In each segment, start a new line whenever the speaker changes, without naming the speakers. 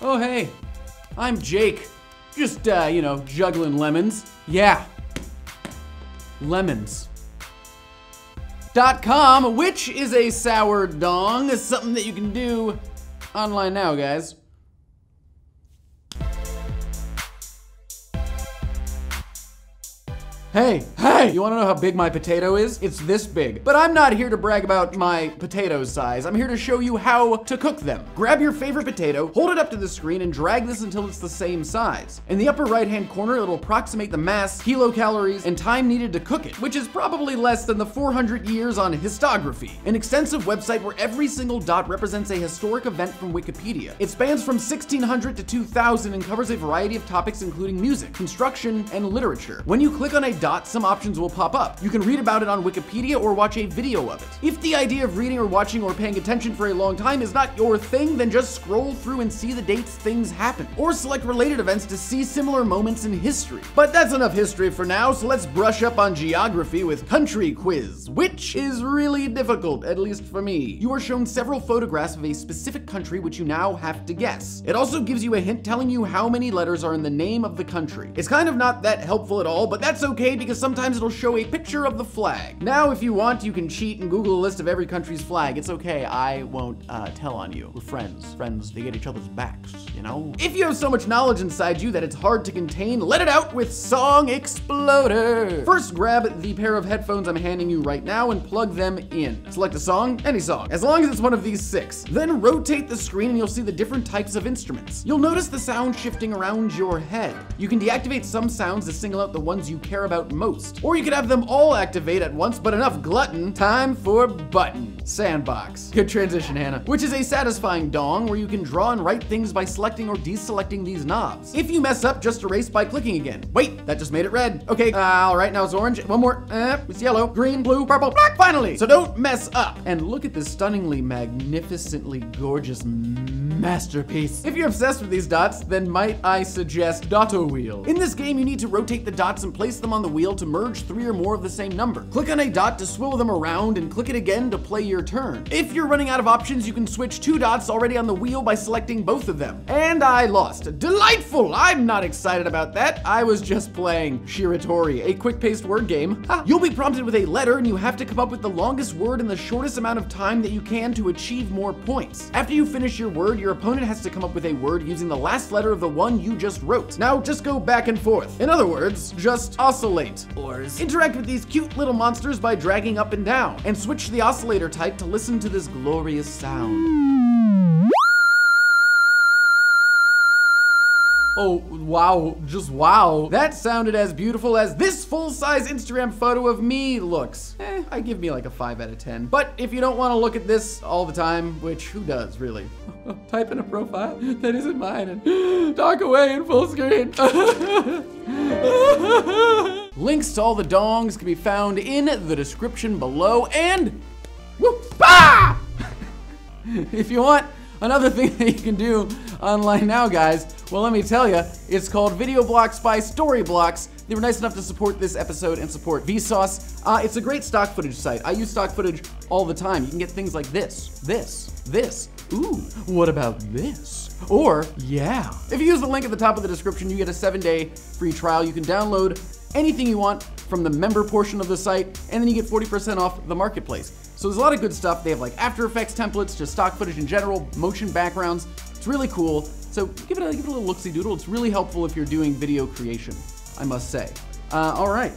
Oh, hey, I'm Jake. Just, you know, juggling lemons. Yeah, lemons. .com, which is a sour dong, is something that you can do online now, guys. Hey, you wanna know how big my potato is? It's this big. But I'm not here to brag about my potato size. I'm here to show you how to cook them. Grab your favorite potato, hold it up to the screen, and drag this until it's the same size. In the upper right-hand corner, it'll approximate the mass, kilocalories, and time needed to cook it, which is probably less than the 400 years on Histography, an extensive website where every single dot represents a historic event from Wikipedia. It spans from 1600 to 2000 and covers a variety of topics including music, construction, and literature. When you click on a dot, some options will pop up. You can read about it on Wikipedia or watch a video of it. If the idea of reading or watching or paying attention for a long time is not your thing, then just scroll through and see the dates things happen, or select related events to see similar moments in history. But that's enough history for now, so let's brush up on geography with Country Quiz, which is really difficult, at least for me. You are shown several photographs of a specific country which you now have to guess. It also gives you a hint telling you how many letters are in the name of the country. It's kind of not that helpful at all, but that's okay because sometimes it'll show a picture of the flag. Now, if you want, you can cheat and Google a list of every country's flag. It's okay, I won't tell on you. We're friends. Friends, they get each other's backs, you know? If you have so much knowledge inside you that it's hard to contain, let it out with Song Exploder. First, grab the pair of headphones I'm handing you right now and plug them in. Select a song, any song, as long as it's one of these 6. Then rotate the screen and you'll see the different types of instruments. You'll notice the sound shifting around your head. You can deactivate some sounds to single out the ones you care about most. Or you could have them all activate at once, but enough glutton, time for button. Sandbox. Good transition, Hannah. Which is a satisfying dong where you can draw and write things by selecting or deselecting these knobs. If you mess up, just erase by clicking again. Wait, that just made it red. Okay, all right, now it's orange. One more, it's yellow, green, blue, purple, black, finally. So don't mess up. And look at this stunningly, magnificently gorgeous masterpiece. If you're obsessed with these dots, then might I suggest Dotowheel. In this game, you need to rotate the dots and place them on the wheel to merge 3 or more of the same number. Click on a dot to swivel them around and click it again to play your turn. If you're running out of options, you can switch 2 dots already on the wheel by selecting both of them. And I lost. Delightful! I'm not excited about that. I was just playing Shiritori, a quick-paced word game. You'll be prompted with a letter and you have to come up with the longest word in the shortest amount of time that you can to achieve more points. After you finish your word, your opponent has to come up with a word using the last letter of the one you just wrote. Now just go back and forth. In other words, just oscillate. Interact with these cute little monsters by dragging up and down, and switch to the oscillator type to listen to this glorious sound. Oh, wow, just wow. That sounded as beautiful as this full-size Instagram photo of me looks. I give me like a 5 out of 10. But if you don't want to look at this all the time, which who does, really? Type in a profile that isn't mine and talk away in full screen. Links to all the dongs can be found in the description below, and whoop, ah! If you want another thing that you can do online now, guys, well, let me tell you, it's called Video Blocks by Storyblocks. They were nice enough to support this episode and support VSAUCE. It's a great stock footage site. I use stock footage all the time. You can get things like this. Ooh, what about this? Or, yeah. If you use the link at the top of the description, you get a 7-day free trial. You can download anything you want from the member portion of the site, and then you get 40% off the marketplace. So there's a lot of good stuff. They have like After Effects templates, just stock footage in general, motion backgrounds. It's really cool. So give it a little look-see doodle. It's really helpful if you're doing video creation, I must say. All right,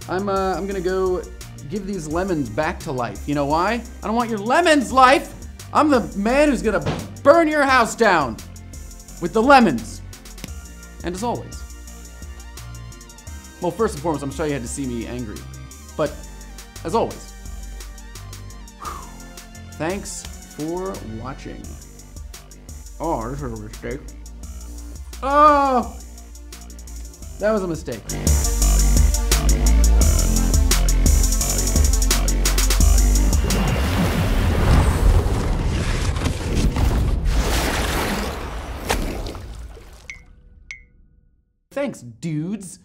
I'm gonna go give these lemons back to life. You know why? I don't want your lemons, life. I'm the man who's gonna burn your house down with the lemons. And as always, well, first and foremost, I'm sorry you had to see me angry, but as always, thanks for watching. Oh, this is a mistake. Oh, that was a mistake. Thanks, dudes.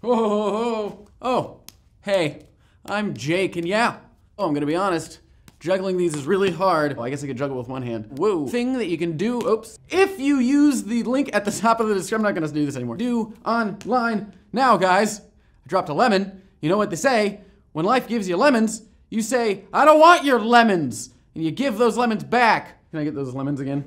Oh, hey, I'm Jake, and yeah, I'm gonna be honest, Juggling these is really hard. Oh, I guess I could juggle with one hand. Whoa. Thing that you can do, oops. If you use the link at the top of the description, I'm not gonna do this anymore. Do online now, guys. I dropped a lemon. You know what they say? When life gives you lemons, you say, I don't want your lemons. And you give those lemons back. Can I get those lemons again?